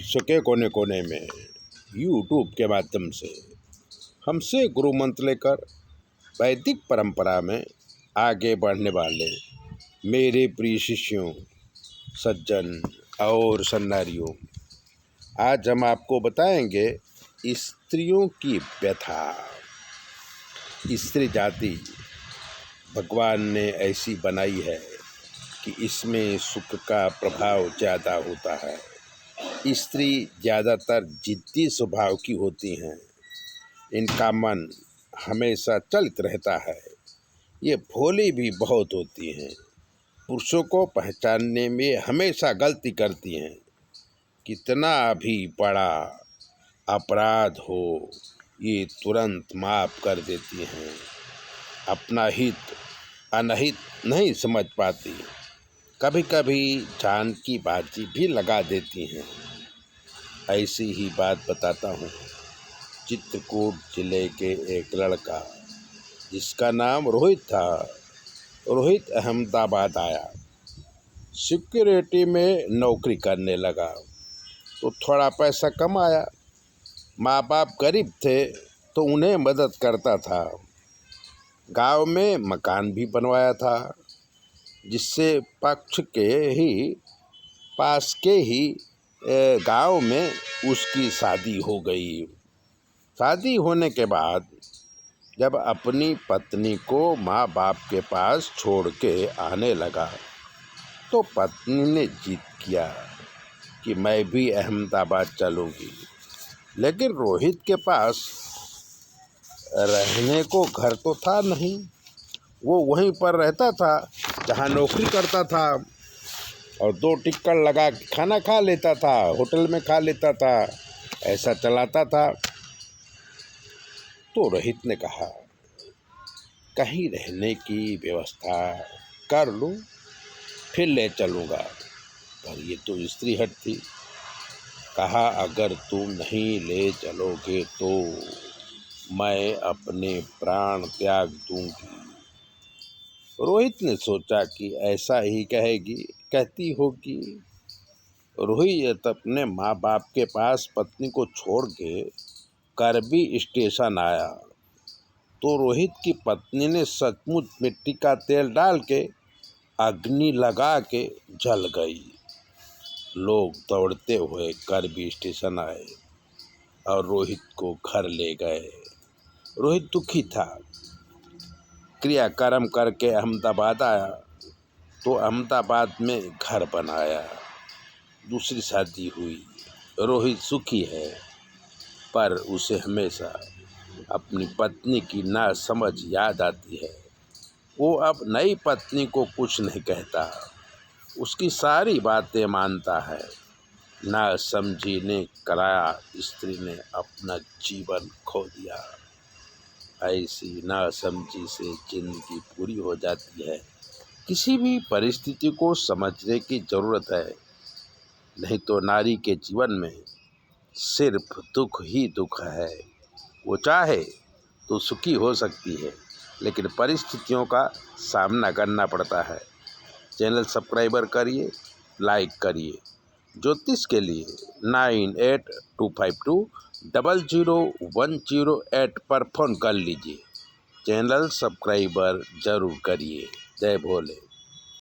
विश्व के कोने कोने में यूट्यूब के माध्यम से हमसे गुरु मंत्र लेकर वैदिक परंपरा में आगे बढ़ने वाले मेरे प्रिय शिष्यों, सज्जन और सन्नारियों, आज हम आपको बताएंगे स्त्रियों की व्यथा। स्त्री जाति भगवान ने ऐसी बनाई है कि इसमें सुख का प्रभाव ज़्यादा होता है। स्त्री ज़्यादातर जिद्दी स्वभाव की होती हैं। इनका मन हमेशा चलित रहता है। ये भोली भी बहुत होती हैं। पुरुषों को पहचानने में हमेशा गलती करती हैं। कितना भी बड़ा अपराध हो, ये तुरंत माफ़ कर देती हैं। अपना हित अनहित नहीं समझ पाती। कभी कभी जान की बाजी भी लगा देती हैं। ऐसी ही बात बताता हूँ। चित्रकूट जिले के एक लड़का जिसका नाम रोहित था। रोहित अहमदाबाद आया, सिक्योरिटी में नौकरी करने लगा तो थोड़ा पैसा कमाया। माँ बाप गरीब थे तो उन्हें मदद करता था। गांव में मकान भी बनवाया था, जिससे पक्ष के ही पास के ही गांव में उसकी शादी हो गई। शादी होने के बाद जब अपनी पत्नी को माँ बाप के पास छोड़ के आने लगा तो पत्नी ने जिद किया कि मैं भी अहमदाबाद चलूँगी। लेकिन रोहित के पास रहने को घर तो था नहीं। वो वहीं पर रहता था जहाँ नौकरी करता था और 2 टिक्कर लगा के खाना खा लेता था, होटल में खा लेता था, ऐसा चलाता था। तो रोहित ने कहा कहीं रहने की व्यवस्था कर लूँ फिर ले चलूँगा। पर ये तो स्त्री हट थी। कहा अगर तुम नहीं ले चलोगे तो मैं अपने प्राण त्याग दूंगी। रोहित ने सोचा कि ऐसा ही कहती होगी। रोहित अपने माँ बाप के पास पत्नी को छोड़ के करबी स्टेशन आया तो रोहित की पत्नी ने सचमुच मिट्टी का तेल डाल के अग्नि लगा के जल गई। लोग दौड़ते हुए करबी स्टेशन आए और रोहित को घर ले गए। रोहित दुखी था। क्रियाकर्म करके अहमदाबाद आया तो अहमदाबाद में घर बनाया, दूसरी शादी हुई। रोहित सुखी है, पर उसे हमेशा अपनी पत्नी की नासमझ याद आती है। वो अब नई पत्नी को कुछ नहीं कहता, उसकी सारी बातें मानता है। नासमझी ने कराया स्त्री ने अपना जीवन खो दिया। ऐसी नासमझी से जिंदगी पूरी हो जाती है। किसी भी परिस्थिति को समझने की ज़रूरत है, नहीं तो नारी के जीवन में सिर्फ दुख ही दुख है। वो चाहे तो सुखी हो सकती है, लेकिन परिस्थितियों का सामना करना पड़ता है। चैनल सब्सक्राइबर करिए, लाइक करिए। ज्योतिष के लिए 9825200108 पर फ़ोन कर लीजिए। चैनल सब्सक्राइबर ज़रूर करिए। जय भोले।